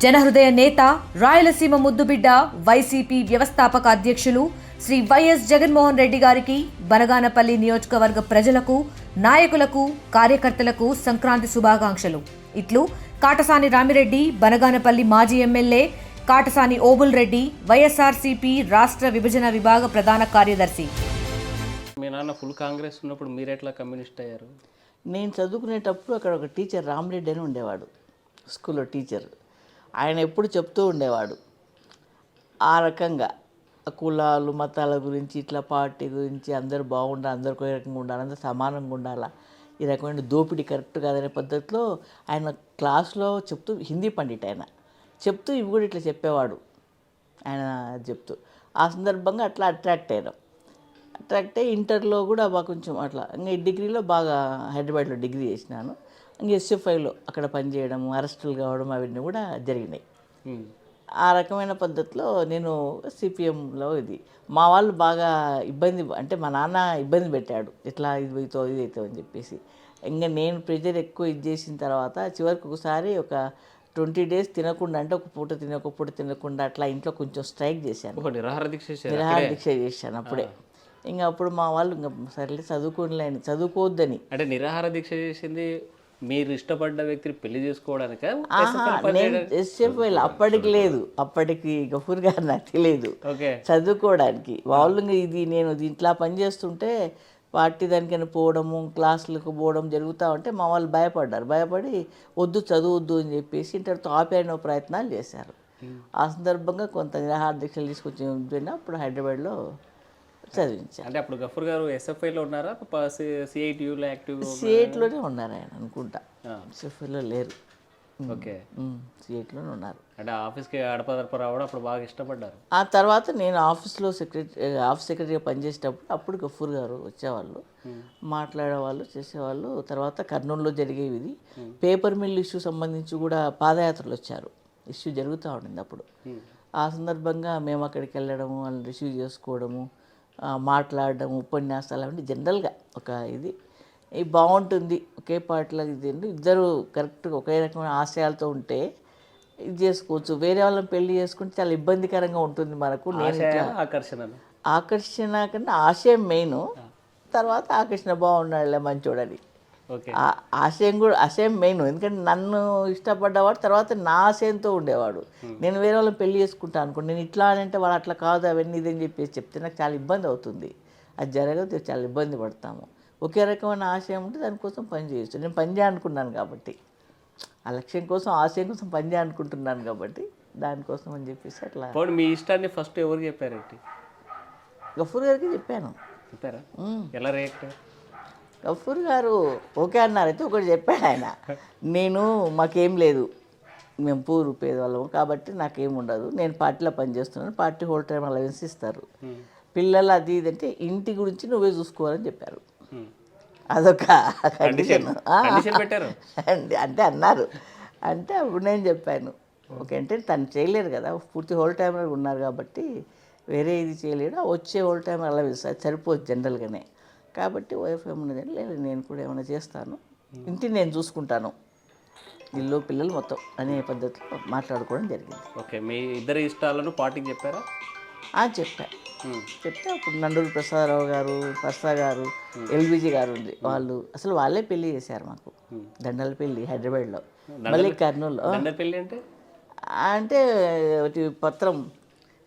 జనహృదయ నేత రాయలసీమ ముద్దుబిడ్డ వైసీపీ వ్యవస్థాపక అధ్యక్షులు శ్రీ వైఎస్ జగన్మోహన్ రెడ్డి గారికి బనగానపల్లి నియోజకవర్గ ప్రజలకు నాయకులకు కార్యకర్తలకు సంక్రాంతి శుభాకాంక్షలు. ఇట్లు కాటసాని రామిరెడ్డి, బనగానపల్లి మాజీ ఎమ్మెల్యే కాటసాని ఓబుల్ రెడ్డి, వైఎస్ఆర్సీపీ రాష్ట్ర విభజన విభాగ ప్రధాన కార్యదర్శి. మీ నాన్న ఫుల్ కాంగ్రెస్ ఉన్నప్పుడు మీరు ఎట్లా కమ్యూనిస్ట్ అయ్యారు? నేను చదువుకునేటప్పుడు అక్కడ ఒక టీచర్ రామిరెడ్డి అని ఉండేవాడు, స్కూల్లో టీచర్. ఆయన ఎప్పుడు చెప్తూ ఉండేవాడు ఆ రకంగా కులాలు మతాల గురించి, ఇట్లా పార్టీ గురించి, అందరూ బాగుండాలి, అందరు ఒక రకంగా ఉండాలి, అందరూ సమానంగా ఉండాలా, ఈ రకమైన దోపిడీ కరెక్ట్ కాదనే పద్ధతిలో ఆయన క్లాస్లో చెప్తూ, హిందీ పండిట్ ఆయన చెప్తూ ఇవి కూడా ఇట్లా చెప్పేవాడు. ఆయన చెప్తూ ఆ సందర్భంగా అట్లా అట్రాక్ట్ అయ్యి ఇంటర్లో కూడా బాగా కొంచెం అట్లా, ఇంకా డిగ్రీలో బాగా హైదరాబాద్లో డిగ్రీ చేసినాను. ఇంకా ఎస్ఎఫ్ఐలో అక్కడ పనిచేయడం, అరెస్టులు కావడం అవన్నీ కూడా జరిగినాయి. ఆ రకమైన పద్ధతిలో నేను సిపిఎంలో మా వాళ్ళు బాగా ఇబ్బంది, అంటే మా నాన్న ఇబ్బంది పెట్టాడు, ఇట్లా ఇది అవుతావు ఇది అవుతావు అని చెప్పేసి. ఇంకా నేను ప్రెజర్ ఎక్కువ చేసిన తర్వాత చివరికి ఒకసారి ఒక 20 days తినకుండా, అంటే ఒక పూట తిని ఒక పూట తినకుండా అట్లా ఇంట్లో కొంచెం స్ట్రైక్ చేశాను, నిరాహార దీక్ష చేశాను అప్పుడే. ఇంకా అప్పుడు మా వాళ్ళు ఇంకా సరే చదువుకోవద్దని. అంటే నిరాహార దీక్ష చేసింది మీరు ఇష్టపడ్డ వ్యక్తిని పెళ్లి చేసుకోవడానిక? నేను ఎస్ఎఫ్ఐలో అప్పటికి లేదు, అప్పటికి గఫూర్ గారు నాకు తెలియదు, చదువుకోవడానికి. వాళ్ళు నేను ఇంట్లో పనిచేస్తుంటే పార్టీ దానికైనా పోవడము, క్లాసులకు పోవడం జరుగుతూ ఉంటే మా వాళ్ళు భయపడి వద్దు చదువద్దు అని చెప్పేసి ఇంటర్తో ఆపేయడం ప్రయత్నాలు చేశారు. ఆ సందర్భంగా కొంత నిరాహార దీక్షలు తీసుకొచ్చి అప్పుడు హైదరాబాద్లో చదివించారు. అంటే అప్పుడు గఫూర్ గారు ఎస్ఎఫ్ఐలో ఉన్నారా, సిఐటియులో యాక్టివ్? సిఐటిలోనే ఉన్నారు ఆయన అనుకుంటా, ఎస్ఎఫ్ఐలో లేరు. ఓకే, సిఐటిలోనే ఉన్నారు. అంటే ఆఫీస్కి అడపదడప రావడం అప్పుడు బాగా ఇష్టపడ్డారు. ఆ తర్వాత నేను ఆఫీస్ సెక్రటరీగా పనిచేసేటప్పుడు అప్పుడు గఫూర్ గారు వచ్చేవాళ్ళు, మాట్లాడేవాళ్ళు, చేసేవాళ్ళు. తర్వాత కర్నూలులో జరిగేవి ఇది పేపర్ మిల్ ఇష్యూ సంబంధించి కూడా పాదయాత్రలు వచ్చారు, ఇష్యూ జరుగుతూ ఉండింది అప్పుడు. ఆ సందర్భంగా మేము అక్కడికి వెళ్ళడము, వాళ్ళని రిసీవ్ చేసుకోవడము, మాట్లాడడం, ఉపన్యాసాలు అవన్నీ జనరల్గా ఒక ఇది బాగుంటుంది. ఒకే పార్టీలో ఇద్దరు కరెక్ట్గా ఒకే రకమైన ఆశయాలతో ఉంటే ఇది చేసుకోవచ్చు. వేరే వాళ్ళని పెళ్లి చేసుకుంటే చాలా ఇబ్బందికరంగా ఉంటుంది మనకు. ఆకర్షణ కన్నా ఆశయం మెయిన్, తర్వాత ఆకర్షణ బాగున్నాడులే మంచోడని. ఆశయం మెయిన్. ఎందుకంటే నన్ను ఇష్టపడ్డవాడు తర్వాత నా ఆశయంతో ఉండేవాడు. నేను వేరే వాళ్ళని పెళ్లి చేసుకుంటాను అనుకోండి, నేను ఇట్లా అని అంటే వాళ్ళు అట్లా కాదు అవన్నీ ఇదని చెప్పేసి చెప్తే నాకు చాలా ఇబ్బంది అవుతుంది, అది జరగదు, చాలా ఇబ్బంది పడతాము. ఒకే రకమైన ఆశయం ఉంటే దానికోసం పని చేయొచ్చు. నేను పని చేయాలనుకున్నాను కాబట్టి, ఆ లక్ష్యం కోసం ఆశయం కోసం పని చేయాలనుకుంటున్నాను కాబట్టి దానికోసం అని చెప్పేసి అట్లా. మీ ఇష్టాన్ని ఫస్ట్ ఎవరికి చెప్పారేంటి? గఫూర్ గారికి చెప్పాను. చెప్పారా? ఎలా రియాక్ట్? గఫూర్ గారు ఓకే అన్నారు. అయితే ఒకటి చెప్పాడు ఆయన, మాకేం లేదు, మేము పూరు పేదవాళ్ళము కాబట్టి నాకేం ఉండదు, నేను పార్టీలో పనిచేస్తున్నాను, పార్టీ హోల్ టైం అలవెన్స్ ఇస్తారు, పిల్లలు అది ఇది అంటే ఇంటి గురించి నువ్వే చూసుకోవాలని చెప్పారు. అదొక కండిషన్ అంటే అన్నారు. అంటే అప్పుడు నేను చెప్పాను ఓకే, అంటే తను చేయలేరు కదా, పూర్తి హోల్ టైమర్ ఉన్నారు కాబట్టి వేరే ఇది చేయలేడు, వచ్చే హోల్ టైమర్ అలా అది సరిపోదు జనరల్గానే, కాబట్టి వైఫ్ ఏమన్నది లేదు నేను కూడా ఏమైనా చేస్తాను, ఇంటిని నేను చూసుకుంటాను, ఇల్లు పిల్లలు మొత్తం అనే పద్ధతిలో మాట్లాడుకోవడం జరిగింది. ఓకే, మీ ఇద్దరి ఇష్టాలను పార్టీకి చెప్పారా? చెప్తే అప్పుడు నండూరు ప్రసాదరావు గారు, పర్సా గారు, ఎల్బీజీ గారు ఉంది, వాళ్ళు అసలు వాళ్ళే పెళ్లి చేశారు మాకు. దండల పెళ్లి హైదరాబాద్లో, మళ్ళీ కర్నూలులో. అంటే ఒకటి పత్రం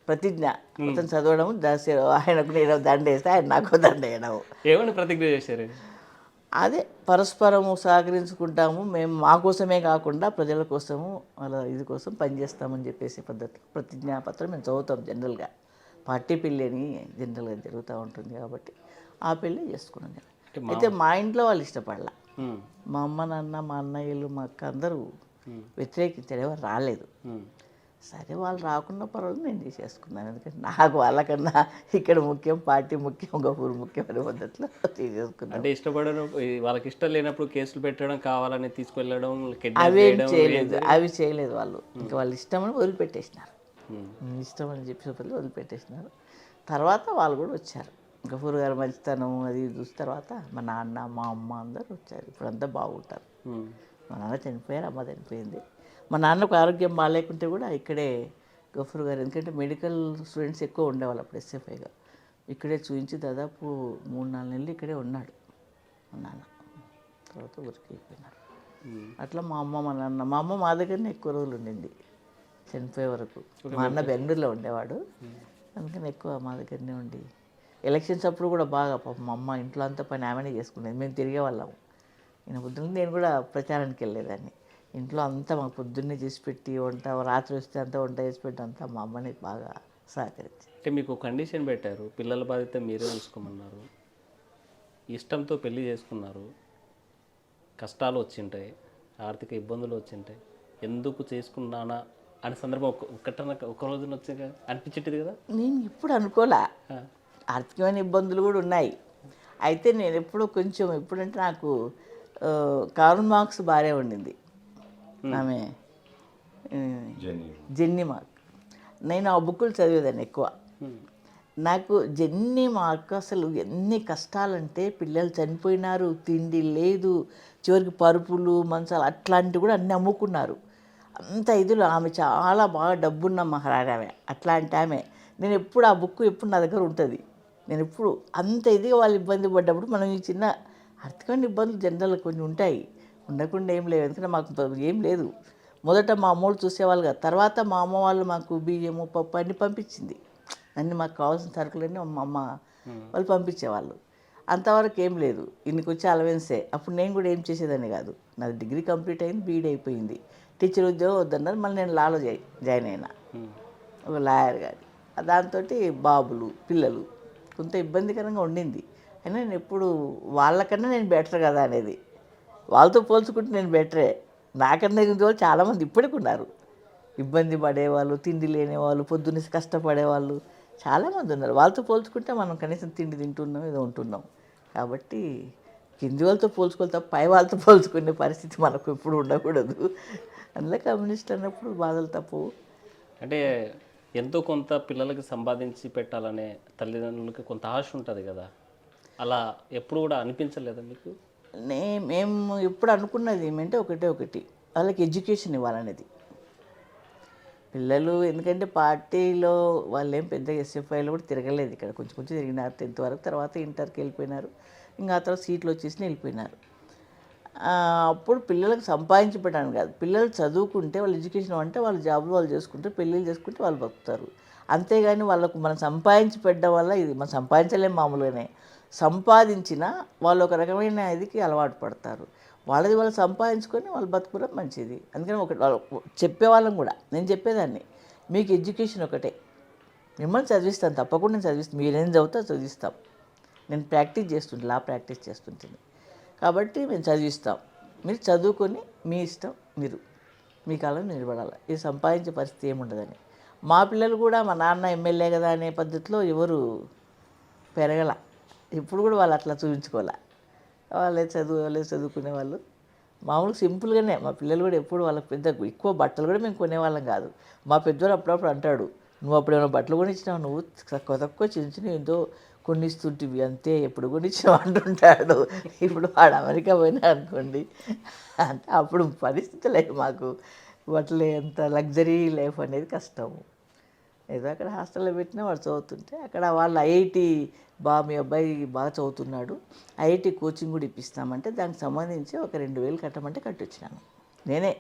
ప్రతిజ్ఞ మొత్తం చదవడం, ఆయనకు నేను దండ వేస్తే ఆయన నాకు దండ వేయడం. ఏమని ప్రతిజ్ఞ చేశారు? అదే పరస్పరము సహకరించుకుంటాము, మేము మా కోసమే కాకుండా ప్రజల కోసము వాళ్ళ ఇది కోసం పనిచేస్తామని చెప్పేసి పద్ధతి ప్రతిజ్ఞాపత్రం మేము చదువుతాం. జనరల్గా పార్టీ పెళ్ళి అని జనరల్గా జరుగుతూ ఉంటుంది కాబట్టి ఆ పెళ్ళి చేసుకున్నాం. అయితే మా ఇంట్లో వాళ్ళు ఇష్టపడాల, మా అమ్మ నాన్న, మా అన్నయ్యలు, మా అక్క అందరూ వ్యతిరేకించారు, ఎవరు రాలేదు. సరే వాళ్ళు రాకుండా పర్వాలేదు, నేను చేసేసుకున్నాను. ఎందుకంటే నాకు వాళ్ళకన్నా ఇక్కడ ముఖ్యం, పార్టీ ముఖ్యం, గఫూర్ ముఖ్యం అనే పద్ధతిలో చేసేసుకున్నాను. అంటే ఇష్టపడడం, వాళ్ళకి ఇష్టం లేనప్పుడు కేసులు పెట్టడం, కావాలని తీసుకెళ్ళడం, అవి చేయలేదు వాళ్ళు. ఇంకా వాళ్ళు ఇష్టమని వదిలిపెట్టేసినారు, ఇష్టం అని చెప్పి వదిలిపెట్టేసినారు. తర్వాత వాళ్ళు కూడా వచ్చారు, గఫూర్ గారు మంచితనం అది చూసిన తర్వాత మా నాన్న, మా అమ్మ అందరూ వచ్చారు. ఇప్పుడంతా బాగుంటారు. మా నాన్న చనిపోయారు, అమ్మ చనిపోయింది. మా నాన్నకు ఆరోగ్యం బాగాలేకుంటే కూడా ఇక్కడే గఫూర్ గారు, ఎందుకంటే మెడికల్ స్టూడెంట్స్ ఎక్కువ ఉండేవాళ్ళు అప్పుడు ఎస్ఎఫ్ఐగా, ఇక్కడే చూపించి దాదాపు 3-4 నెలలు ఇక్కడే ఉన్నాడు మా నాన్న. తర్వాత ఊరికి వెళ్ళిపోయినారు. అట్లా మా అమ్మ మా నాన్న, మా అమ్మ మా దగ్గరనే ఎక్కువ రోజులు ఉండింది చనిపోయే వరకు. మా అన్న బెంగళూరులో ఉండేవాడు, అందుకని ఎక్కువ మా దగ్గరనే ఉండి ఎలక్షన్స్ అప్పుడు కూడా బాగా పాపం మా అమ్మ ఇంట్లో అంతా పని ఆమెనే చేసుకునేది, మేము తిరిగే వాళ్ళము. నేను పొద్దున్న నేను కూడా ప్రచారానికి వెళ్ళేదాన్ని, ఇంట్లో అంతా మాకు పొద్దున్నే చేసి పెట్టి వంట, రాత్రి వస్తే అంతా వంట చేసి పెట్టి అంతా మా అమ్మని బాగా సహకరించి. అంటే మీకు కండిషన్ పెట్టారు, పిల్లల బాధ్యత మీరే చూసుకోమన్నారు, ఇష్టంతో పెళ్లి చేసుకున్నారు, కష్టాలు వచ్చింటాయి, ఆర్థిక ఇబ్బందులు వచ్చింటాయి, ఎందుకు చేసుకున్నానా అనే సందర్భం ఒక రోజున వచ్చి అనిపించేది కదా? నేను ఇప్పుడు అనుకోలే, ఆర్థికమైన ఇబ్బందులు కూడా ఉన్నాయి. అయితే నేను ఎప్పుడూ కొంచెం, ఎప్పుడంటే నాకు కార్ల్ మార్క్స్ భార్య ఉండింది, ఆమె జెన్నీ మార్క్. నేను ఆ బుక్కులు చదివేదాన్ని ఎక్కువ. నాకు జెన్నీ మార్క్ అసలు ఎన్ని కష్టాలంటే, పిల్లలు చనిపోయినారు, తిండి లేదు, చివరికి పరుపులు మంచాలు అట్లాంటివి కూడా అన్నీ అమ్ముకున్నారు. అంత ఇదిలో ఆమె చాలా బాగా డబ్బున్న మహారాణి ఆమె, అట్లాంటి ఆమె. నేను ఎప్పుడు ఆ బుక్ ఎప్పుడు నా దగ్గర ఉంటుంది. నేను ఎప్పుడు అంత ఇదిగా వాళ్ళు ఇబ్బంది పడ్డప్పుడు, మనం ఈ చిన్న ఆర్థికమైన ఇబ్బందులు జనరల్గా కొన్ని ఉంటాయి, ఉండకుండా ఏం లేవు, ఎందుకంటే మాకు ఏం లేదు. మొదట మా అమ్మోళ్ళు చూసేవాళ్ళు కాదు, తర్వాత మా అమ్మ వాళ్ళు మాకు బియ్యము పప్పు అన్నీ పంపించింది, అన్నీ మాకు కావాల్సిన సరుకులన్నీ మా అమ్మ వాళ్ళు పంపించేవాళ్ళు. అంతవరకు ఏం లేదు, ఇన్నికి వచ్చి అలవెన్సే. అప్పుడు నేను కూడా ఏం చేసేదాన్ని కాదు, నాది డిగ్రీ కంప్లీట్ అయింది, బీఈడీ అయిపోయింది, టీచర్ ఉద్యోగం వద్దన్నారు, మళ్ళీ నేను లాలో జాయిన్ అయినా, ఒక లాయర్ గారి. దాంతో బాబులు పిల్లలు కొంత ఇబ్బందికరంగా ఉండింది. అయినా నేను ఎప్పుడు వాళ్ళకన్నా నేను బెటర్ కదా అనేది, వాళ్ళతో పోల్చుకుంటే నేను బెటరే. నాకన్నా ఇంటి వాళ్ళు చాలామంది ఇప్పటికి ఉన్నారు, ఇబ్బంది పడేవాళ్ళు, తిండి లేనివాళ్ళు, పొద్దున్నే కష్టపడేవాళ్ళు చాలామంది ఉన్నారు. వాళ్ళతో పోల్చుకుంటే మనం కనీసం తిండి తింటున్నాం, ఏదో ఉంటున్నాం. కాబట్టి కింది వాళ్ళతో పోల్చుకోవాలి తప్ప పై వాళ్ళతో పోల్చుకునే పరిస్థితి మనకు ఎప్పుడు ఉండకూడదు. అందులో కమ్యూనిస్ట్ అన్నప్పుడు బాధలు తప్పవు. అంటే ఎంతో కొంత పిల్లలకి సంపాదించి పెట్టాలనే తల్లిదండ్రులకి కొంత ఆశ ఉంటుంది కదా, అలా ఎప్పుడు కూడా అనిపించలేదా మీకు? మేము ఎప్పుడు అనుకున్నది ఏమంటే ఒకటి వాళ్ళకి ఎడ్యుకేషన్ ఇవ్వాలనేది. పిల్లలు ఎందుకంటే పార్టీలో వాళ్ళు ఏం పెద్ద ఎస్ఎఫ్ఐలో కూడా తిరగలేదు, ఇక్కడ కొంచెం కొంచెం తిరిగినారు 10th వరకు, తర్వాత ఇంటర్కి వెళ్ళిపోయినారు, ఇంకా ఆ తర్వాత సీట్లు వచ్చేసి వెళ్ళిపోయినారు. అప్పుడు పిల్లలకు సంపాదించి పెట్టాను కాదు, పిల్లలు చదువుకుంటే వాళ్ళు ఎడ్యుకేషన్ అంటే వాళ్ళు జాబ్లు వాళ్ళు చేసుకుంటే, పెళ్ళిళ్ళు చేసుకుంటే వాళ్ళు బతుకుతారు. అంతేగాని వాళ్ళకు మనం సంపాదించి పెట్టడం వల్ల, ఇది మనం సంపాదించలేం మామూలుగానే, సంపాదించిన వాళ్ళు ఒక రకమైన ఇదికి అలవాటు పడతారు. వాళ్ళది వాళ్ళు సంపాదించుకొని వాళ్ళు బతుకుడం మంచిది. అందుకని వాళ్ళు చెప్పేవాళ్ళం కూడా, నేను చెప్పేదాన్ని, మీకు ఎడ్యుకేషన్ ఒకటే, మిమ్మల్ని చదివిస్తాను తప్పకుండా, నేను చదివిస్తాను, మీరేం చదువుతా చదివిస్తాం, నేను ప్రాక్టీస్ చేస్తుంటే లా ప్రాక్టీస్ చేస్తుంటుంది కాబట్టి మేము చదివిస్తాం, మీరు చదువుకొని మీ ఇష్టం, మీరు మీ కాలంలో నిలబడాలి, ఇది సంపాదించే పరిస్థితి ఏముండదని. మా పిల్లలు కూడా మా నాన్న ఎమ్మెల్యే కదా అనే పద్ధతిలో ఎవరు పెరగల, ఇప్పుడు కూడా వాళ్ళు అట్లా చూపించుకోలే, వాళ్ళే చదువుకునే వాళ్ళు. మామూలుగా సింపుల్గానే మా పిల్లలు కూడా ఎప్పుడు వాళ్ళకి పెద్ద ఎక్కువ బట్టలు కూడా మేము కొనేవాళ్ళం కాదు. మా పెద్దవాడు అప్పుడప్పుడు అంటాడు, నువ్వు అప్పుడు ఏమైనా బట్టలు కొనిచ్చినావు, నువ్వు తక్కువ చిన్న చిన్న ఏదో కొనిస్తుంటివి అంతే, ఎప్పుడు కొనిచ్చినావు అంటుంటాడు. ఇప్పుడు వాడు అమెరికా పోయినా అనుకోండి, అంటే అప్పుడు పరిస్థితి లేదు మాకు, బట్టలు ఎంత లగ్జరీ లైఫ్ అనేది కష్టము. ఏదో అక్కడ హాస్టల్లో పెట్టినా వాడు చదువుతుంటే, అక్కడ వాళ్ళు ఐఐటి మీ అబ్బాయి బాగా చదువుతున్నాడు, ఐఐటి కోచింగ్ కూడా ఇప్పిస్తామంటే దానికి సంబంధించి ఒక 2,000 కట్టమంటే కట్టొచ్చినాను నేనే.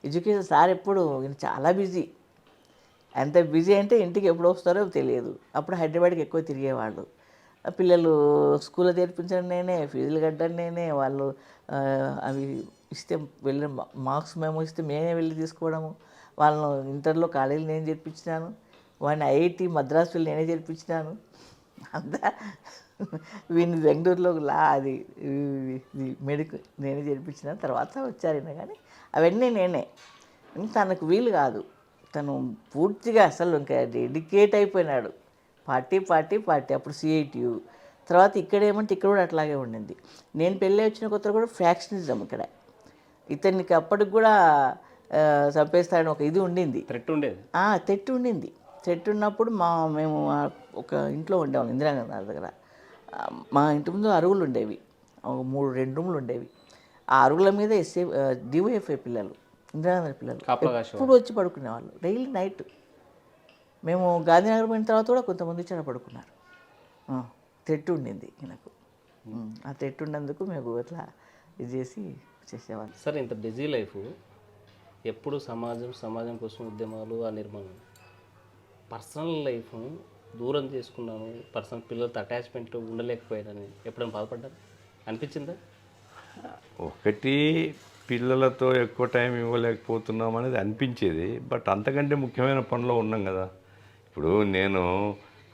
ఎడ్యుకేషన్ సార్ ఎప్పుడు చాలా బిజీ, అంత బిజీ అంటే ఇంటికి ఎప్పుడు వస్తారో తెలియదు. అప్పుడు హైదరాబాద్కి ఎక్కువ తిరిగేవాళ్ళు, పిల్లలు స్కూల్లో చేర్పించడం నేనే, ఫీజులు కట్టడం నేనే, వాళ్ళు అవి ఇస్తే వెళ్ళి మార్క్స్ మేము ఇస్తే మేమే వెళ్ళి తీసుకోవడము, వాళ్ళను ఇంటర్లో కాలేజీలు నేను చేర్పించినాను, వాడిని ఐఐటి మద్రాసులో నేనే చేర్పించినాను, అంతా వీడిని బెంగళూరులో అది మెడికల్ నేనే చేర్పించినాను. తర్వాత వచ్చారైనా కానీ అవన్నీ నేనే. తనకు వీలు కాదు, తను పూర్తిగా అసలు ఇంకా డెడికేట్ అయిపోయినాడు, పార్టీ పార్టీ పార్టీ. అప్పుడు సిఐటియు, తర్వాత ఇక్కడ ఏమంటే ఇక్కడ కూడా అట్లాగే ఉండింది. నేను పెళ్ళి వచ్చిన కొత్తలో కూడా ఫ్యాక్షనిజం ఇక్కడ, ఇతనికి అప్పటికి కూడా చంపేస్తాడని ఒక ఇది ఉండింది, థ్రెట్ ఉండేది, తెట్టు ఉండింది. తెట్టు ఉన్నప్పుడు మేము ఒక ఇంట్లో ఉండేవాళ్ళం ఇందిరాగాంధీ దగ్గర. మా ఇంటి ముందు అరుగులు ఉండేవి, 2 రూములు ఉండేవి. ఆ అరుగుల మీద డివైఎఫ్ఐ పిల్లలు ఇందిరాగాంధీ పిల్లలు కాపలా కాసేవాళ్ళు. ఎప్పుడు వచ్చి పడుకునేవాళ్ళు డైలీ నైట్. మేము గాంధీనగర్ పోయిన తర్వాత కూడా కొంతమంది ఇక్కడ పడుకున్నారు. తెట్టు ఉండింది నాకు. ఆ తెట్టు ఉన్నందుకు మేము ఇట్లా ఇది చేసి చేసేవాళ్ళం. సార్ ఇంత బిజీ లైఫ్, ఎప్పుడు సమాజం కోసం ఉద్యమాలు, ఆ నిర్మాణం, పర్సనల్ లైఫ్ దూరం చేసుకున్నాను, పిల్లలతో అటాచ్మెంట్ ఉండలేకపోయానని ఎప్పుడైనా బాధపడ్డారు, అనిపించిందా? ఒకటి పిల్లలతో ఎక్కువ టైం ఇవ్వలేకపోతున్నాం అనేది అనిపించేది. బట్ అంతకంటే ముఖ్యమైన పనిలో ఉన్నాం కదా. ఇప్పుడు నేను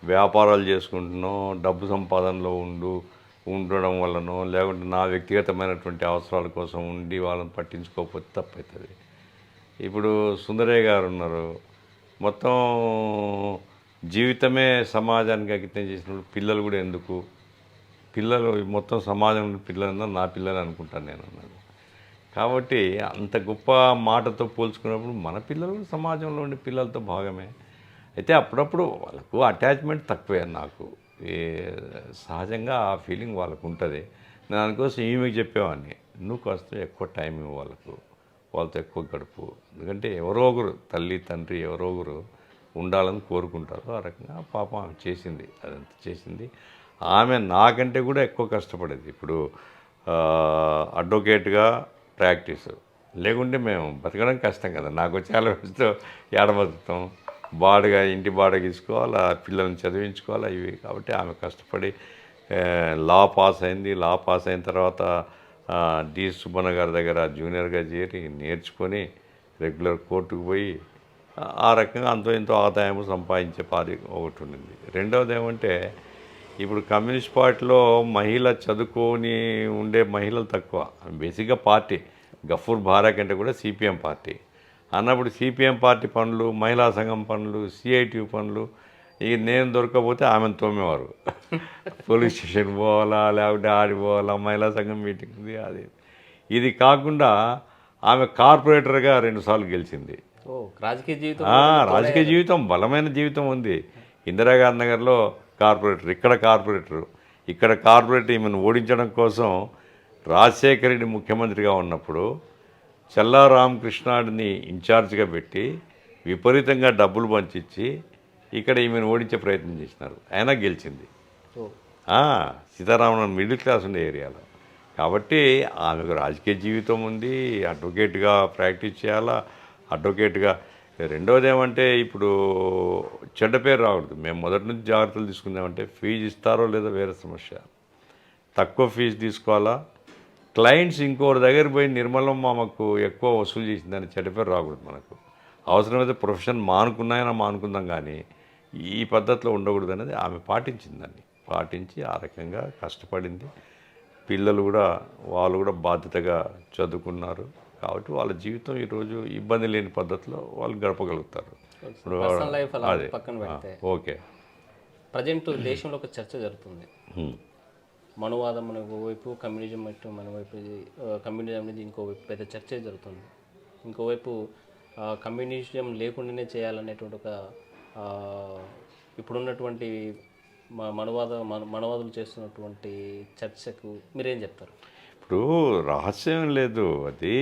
వ్యాపారాలు చేసుకుంటున్నాం, డబ్బు సంపాదనలో ఉండడం వల్లనో, లేకుంటే నా వ్యక్తిగతమైనటువంటి అవసరాల కోసం ఉండి వాళ్ళని పట్టించుకోకపోతే తప్పవుతుంది. ఇప్పుడు సుందరయ్య గారు ఉన్నారు, మొత్తం జీవితమే సమాజానికి అంకితం చేసినప్పుడు పిల్లలు కూడా ఎందుకు, పిల్లలు మొత్తం సమాజం పిల్లలు నా పిల్లలు అనుకుంటాను నేను అన్నాడు. కాబట్టి అంత గొప్ప మాటతో పోల్చుకున్నప్పుడు మన పిల్లలు సమాజంలో ఉండే పిల్లలతో భాగమే. అయితే అప్పుడప్పుడు వాళ్ళకు అటాచ్మెంట్ తక్కువే. నాకు సహజంగా ఆ ఫీలింగ్ వాళ్ళకు ఉంటుంది. నేను దానికోసం ఈమెకి చెప్పేవాడిని, నువ్వు కాస్త ఎక్కువ టైం ఇవ్వు వాళ్ళతో ఎక్కువ గడుపు. ఎందుకంటే ఎవరో ఒకరు తల్లి తండ్రి ఎవరో ఒకరు ఉండాలని కోరుకుంటారు. ఆ రకంగా పాపం ఆమె చేసింది, అదంతా చేసింది. ఆమె నాకంటే కూడా ఎక్కువ కష్టపడేది. ఇప్పుడు అడ్వకేట్గా ప్రాక్టీస్ లేకుంటే మేము బతకడం కష్టం కదా. నాకు చాలా రోజుతో ఏడ బతుకుతాం, ఇంటి బాడగ తీసుకోవాలా, పిల్లల్ని చదివించుకోవాలా, ఇవి. కాబట్టి ఆమె కష్టపడి లా పాస్ అయింది. లా పాస్ అయిన తర్వాత డి సుబ్బన్న గారి దగ్గర జూనియర్గా చేరి నేర్చుకొని రెగ్యులర్ కోర్టుకు పోయి ఆ రకంగా అంతో ఎంతో ఆదాయం సంపాదించే పాది ఒకటి ఉండింది. రెండవది ఏమంటే, ఇప్పుడు కమ్యూనిస్ట్ పార్టీలో మహిళ చదువుకొని ఉండే మహిళలు తక్కువ. బేసిక్గా పార్టీ గఫూర్ భారా కంటే కూడా సిపిఎం పార్టీ అన్నప్పుడు సిపిఎం పార్టీ పనులు, మహిళా సంఘం పనులు, సిఐటి పనులు, ఇక నేను దొరకకపోతే ఆమెను తోమేవారు. పోలీస్ స్టేషన్ పోవాలా, లేకపోతే ఆడిపోవాలా, మహిళా సంఘం మీటింగ్ ఉంది అది. ఇది కాకుండా ఆమె కార్పొరేటర్గా 2 సార్లు గెలిచింది. రాజకీయ జీవితం బలమైన జీవితం ఉంది. ఇందిరాగాంధీ నగర్లో కార్పొరేటర్, ఇక్కడ కార్పొరేటర్ ఈమెను ఓడించడం కోసం రాజశేఖర రెడ్డి ముఖ్యమంత్రిగా ఉన్నప్పుడు చల్లా రామకృష్ణాడిని ఇన్ఛార్జ్గా పెట్టి విపరీతంగా డబ్బులు పంచిచ్చి ఇక్కడ ఈమెను ఓడించే ప్రయత్నం చేసినారు. అయినా గెలిచింది. సీతారామన్ మిడిల్ క్లాస్ ఉండే ఏరియాలో. కాబట్టి ఆమెకు రాజకీయ జీవితం ఉంది, అడ్వకేట్గా ప్రాక్టీస్ చేయాలా, అడ్వకేట్గా. రెండవది ఏమంటే, ఇప్పుడు చెడ్డ పేరు రాకూడదు. మేము మొదటి నుంచి జాగ్రత్తలు తీసుకుందామంటే, ఫీజు ఇస్తారో లేదో వేరే సమస్య, తక్కువ ఫీజు తీసుకోవాలా, క్లయింట్స్ ఇంకోరి దగ్గర పోయి నిర్మలం మాకు ఎక్కువ వసూలు చేసిందని చెడ్డ పేరు రాకూడదు. మనకు అవసరమైతే ప్రొఫెషన్ మానుకుందాం, కానీ ఈ పద్ధతిలో ఉండకూడదు అనేది ఆమె పాటించి ఆ రకంగా కష్టపడింది. పిల్లలు కూడా వాళ్ళు కూడా బాధ్యతగా చదువుకున్నారు. కాబట్టి వాళ్ళ జీవితం ఈరోజు ఇబ్బంది లేని పద్ధతిలో వాళ్ళు గడపగలుగుతారు. అదే పక్కన పెడితే ఓకే, ప్రజెంట్ దేశంలో ఒక చర్చ జరుగుతుంది. మనువాదం ఒకవైపు, కమ్యూనిజం మనవైపు. కమ్యూనిజం అనేది ఇంకోవైపు పెద్ద చర్చ జరుగుతుంది. ఇంకోవైపు కమ్యూనిజం లేకుండానే చేయాలనేటువంటి ఒక ఇప్పుడున్నటువంటి మనవాదులు చేస్తున్నటువంటి చర్చకు మీరేం చెప్తారు? ఇప్పుడు రహస్యం లేదు. అది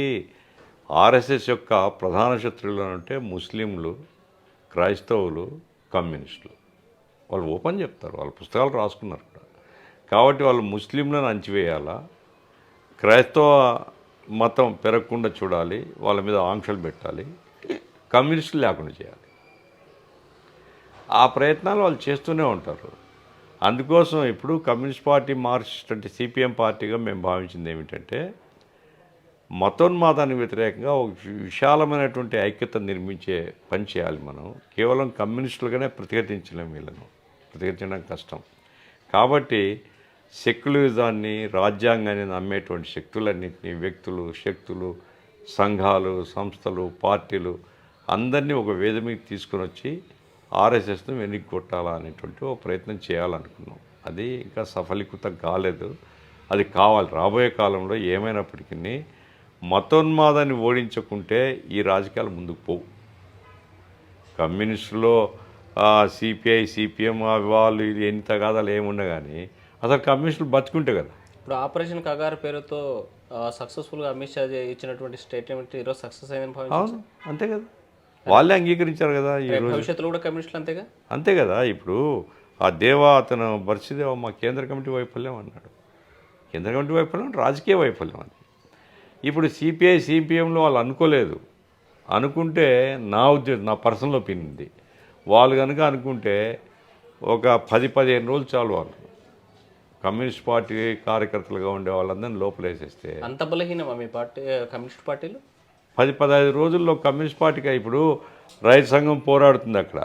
ఆర్ఎస్ఎస్ యొక్క ప్రధాన శత్రువులు అంటే ముస్లింలు, క్రైస్తవులు, కమ్యూనిస్టులు. వాళ్ళు ఓపెన్ చెప్తారు, వాళ్ళ పుస్తకాలు రాసుకున్నారు కూడా. కాబట్టి వాళ్ళు ముస్లింలను అణచివేయాలా, క్రైస్తవ మతం పెరగకుండా చూడాలి, వాళ్ళ మీద ఆంక్షలు పెట్టాలి, కమ్యూనిస్టులు లేకుండా చేయాలి. ఆ ప్రయత్నాలు వాళ్ళు చేస్తూనే ఉంటారు. అందుకోసం ఇప్పుడు కమ్యూనిస్ట్ పార్టీ, మార్క్సిస్ట్ అంటే సిపిఎం పార్టీగా మేము భావించింది ఏమిటంటే, మతోన్మాదానికి వ్యతిరేకంగా ఒక విశాలమైనటువంటి ఐక్యత నిర్మించే పని చేయాలి. మనం కేవలం కమ్యూనిస్టులుగానే ప్రతిఘటించలేము, వీళ్ళను ప్రతిఘటించడం కష్టం. కాబట్టి సెక్యులరిజాన్ని, రాజ్యాంగాన్ని నమ్మేటువంటి శక్తులన్నింటినీ, వ్యక్తులు, శక్తులు, సంఘాలు, సంస్థలు, పార్టీలు అందరినీ ఒక వేదిక మీద తీసుకొని వచ్చి ఆర్ఎస్ఎస్ను వెనక్కి కొట్టాలా అనేటువంటి ఒక ప్రయత్నం చేయాలనుకున్నాం. అది ఇంకా సఫలీకృతం కాలేదు. అది కావాలి రాబోయే కాలంలో. ఏమైనప్పటికీ మతోన్మాదాన్ని ఓడించకుంటే ఈ రాజకీయాలు ముందుకు పోవు. కమ్యూనిస్టులో సిపిఐ, సిపిఎం వాళ్ళు ఇది ఎంత కాదాలు ఏమున్నా కానీ అసలు కమ్యూనిస్టులు బతుకుంటే కదా. ఇప్పుడు ఆపరేషన్ కగారు పేరుతో సక్సెస్ఫుల్గా అమిత్ షా ఇచ్చినటువంటి స్టేట్మెంట్ ఈరోజు సక్సెస్ అయిందని భావించారు. అవును, అంతే కదా, వాళ్ళే అంగీకరించారు కదా ఈరోజు. భవిష్యత్తులో కూడా కమ్యూనిస్టులు అంతేగా. అంతే కదా. ఇప్పుడు ఆ దేవా అతను బర్షిదేవ మా కేంద్ర కమిటీ వైఫల్యం అన్నాడు. కేంద్ర కమిటీ వైఫల్యం రాజకీయ వైఫల్యం అది. ఇప్పుడు సిపిఐ సిపిఎంలో వాళ్ళు అనుకోలేదు. అనుకుంటే నా ఉద్దేశం, నా పర్సనల్ ఒపీనియన్ ఇది, వాళ్ళు కనుక అనుకుంటే ఒక 10-15 రోజులు చాలు వాళ్ళు కమ్యూనిస్ట్ పార్టీ కార్యకర్తలుగా ఉండే వాళ్ళందరినీ లోపలేసేస్తే. అంత బలహీనమా మీ పార్టీ, కమ్యూనిస్ట్ పార్టీలు? 10-15 రోజుల్లో కమ్యూనిస్ట్ పార్టీకి ఇప్పుడు రైతు సంఘం పోరాడుతుంది అక్కడ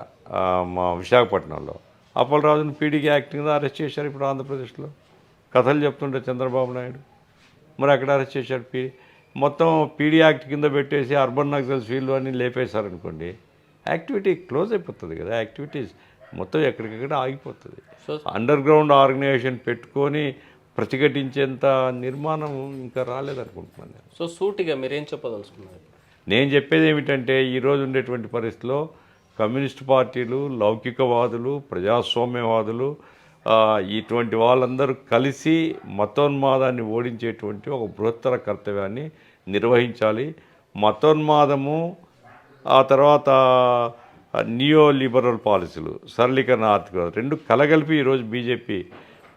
మా విశాఖపట్నంలో. అప్పలరాజుని పీడీకి యాక్ట్ కింద అరెస్ట్ చేశారు. ఇప్పుడు ఆంధ్రప్రదేశ్లో కథలు చెప్తుంటే చంద్రబాబు నాయుడు మరి అక్కడ అరెస్ట్ చేశారు. మొత్తం పీడీ యాక్ట్ కింద పెట్టేసి అర్బన్ నక్సల్స్ ఫీల్డ్ అని లేపేశారనుకోండి, యాక్టివిటీ క్లోజ్ అయిపోతుంది కదా. యాక్టివిటీస్ మొత్తం ఎక్కడికక్కడ ఆగిపోతుంది. అండర్ గ్రౌండ్ ఆర్గనైజేషన్ పెట్టుకొని ప్రతిఘటించేంత నిర్మాణం ఇంకా రాలేదనుకుంటున్నాను నేను. సో సూటిగా మీరేం చెప్పదలుచుకున్నారు? నేను చెప్పేది ఏమిటంటే ఈరోజు ఉండేటువంటి పరిస్థితిలో కమ్యూనిస్ట్ పార్టీలు, లౌకికవాదులు, ప్రజాస్వామ్యవాదులు, ఇటువంటి వాళ్ళందరూ కలిసి మతోన్మాదాన్ని ఓడించేటువంటి ఒక బృహత్తర కర్తవ్యాన్ని నిర్వహించాలి. మతోన్మాదము, ఆ తర్వాత నియో లిబరల్ పాలసీలు, సరళీకరణ ఆర్థిక రెండు కలగలిపి ఈరోజు బీజేపీ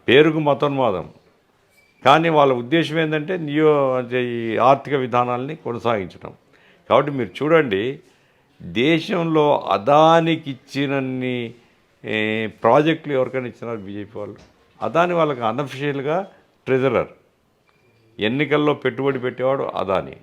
పేరుకు మతోన్మాదం, కానీ వాళ్ళ ఉద్దేశం ఏంటంటే అంటే ఈ ఆర్థిక విధానాలని కొనసాగించడం. కాబట్టి మీరు చూడండి, దేశంలో అదానికి ఇచ్చినన్ని ప్రాజెక్టులు ఎవరికైనా ఇచ్చినారు బీజేపీ వాళ్ళు. అదాని వాళ్ళకి అన్అఫిషియల్గా ట్రెజరర్, ఎన్నికల్లో పెట్టుబడి పెట్టేవాడు అదాని.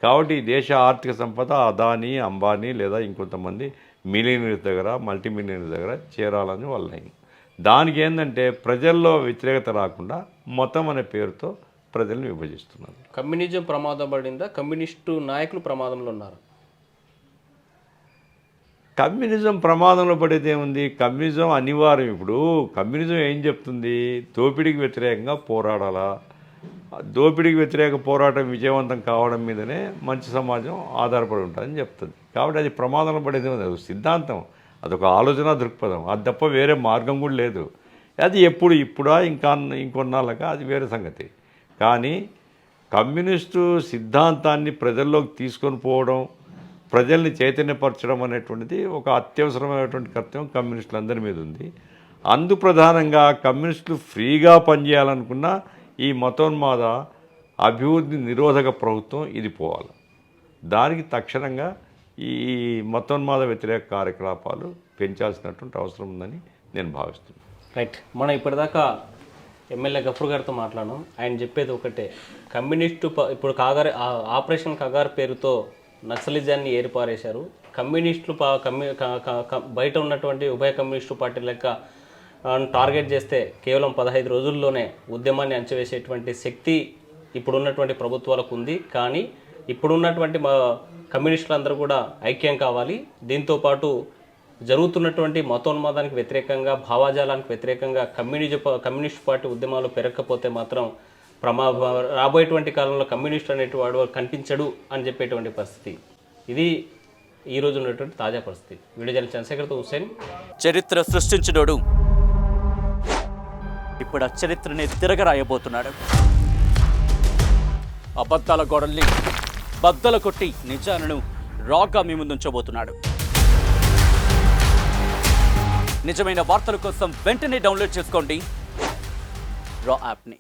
కాబట్టి ఈ దేశ ఆర్థిక సంపద అదాని, అంబానీ లేదా ఇంకొంతమంది మిలియనీర్స్ దగ్గర, మల్టీ మిలియనీర్స్ దగ్గర చేరాలని వాళ్ళ లైన్. దానికి ఏంటంటే ప్రజల్లో వ్యతిరేకత రాకుండా మతం అనే పేరుతో ప్రజల్ని విభజిస్తున్నారు. కమ్యూనిజం ప్రమాదం పడిందా? కమ్యూనిస్టు నాయకులు ప్రమాదంలో ఉన్నారు. కమ్యూనిజం ప్రమాదంలో పడేది ఏముంది? కమ్యూనిజం అనివార్యం. ఇప్పుడు కమ్యూనిజం ఏం చెప్తుంది? దోపిడీకి వ్యతిరేకంగా పోరాడాలా, దోపిడీకి వ్యతిరేక పోరాటం విజయవంతం కావడం మీదనే మంచి సమాజం ఆధారపడి ఉంటుందని చెప్తుంది. కాబట్టి అది ప్రమాదంలో పడేది ఏముంది? అది సిద్ధాంతం, అదొక ఆలోచన దృక్పథం, అది తప్ప వేరే మార్గం కూడా లేదు. అది ఇప్పుడా ఇంకొన్నాళ్ళక అది వేరే సంగతి. కానీ కమ్యూనిస్టు సిద్ధాంతాన్ని ప్రజల్లోకి తీసుకొని పోవడం, ప్రజల్ని చైతన్యపరచడం అనేటువంటిది ఒక అత్యవసరమైనటువంటి కర్తవ్యం కమ్యూనిస్టులందరి మీద ఉంది. అందు ప్రధానంగా కమ్యూనిస్టులు ఫ్రీగా పనిచేయాలనుకున్న ఈ మతోన్మాద అభివృద్ధి నిరోధక ప్రభుత్వం ఇది పోవాలి. దానికి తక్షణంగా ఈ మతోన్మాద వ్యతిరేక కార్యకలాపాలు పెంచాల్సినటువంటి అవసరం ఉందని నేను భావిస్తున్నాను. రైట్. మనం ఇప్పటిదాకా ఎమ్మెల్యే గఫూర్ గారితో మాట్లాడాం. ఆయన చెప్పేది ఒకటే, కమ్యూనిస్టు ఇప్పుడు ఆపరేషన్ కగార్ పేరుతో నక్సలిజాన్ని ఏర్పారేశారు. కమ్యూనిస్టులు బయట ఉన్నటువంటి ఉభయ కమ్యూనిస్టు పార్టీ లెక్క టార్గెట్ చేస్తే కేవలం 15 రోజుల్లోనే ఉద్యమాన్ని అంచవేసేటువంటి శక్తి ఇప్పుడున్నటువంటి ప్రభుత్వాలకు ఉంది. కానీ ఇప్పుడున్నటువంటి కమ్యూనిస్టులందరూ కూడా ఐక్యం కావాలి. దీంతోపాటు జరుగుతున్నటువంటి మతోన్మాదానికి వ్యతిరేకంగా, భావాజాలానికి వ్యతిరేకంగా కమ్యూనిస్ట్ పార్టీ ఉద్యమాలు పెరగకపోతే మాత్రం రాబోయేటువంటి కాలంలో కమ్యూనిస్ట్ అనేటివాడు కనిపించడు అని చెప్పేటువంటి పరిస్థితి. ఇది ఈరోజు ఉన్నటువంటి తాజా పరిస్థితి. వీడియో జర్నలిస్ట్ చంద్రశేఖర్తో హుస్సేన్. చరిత్ర సృష్టించినోడు ఇప్పుడు ఆ చరిత్రని తిరగరాయబోతున్నాడు. అబద్ధాల గోడల్ని బద్దలు కొట్టి నిజాలను రాగా మీ ముందుంచబోతున్నాడు. నిజమైన వార్తల కోసం వెంటనే డౌన్లోడ్ చేసుకోండి రా యాప్ని.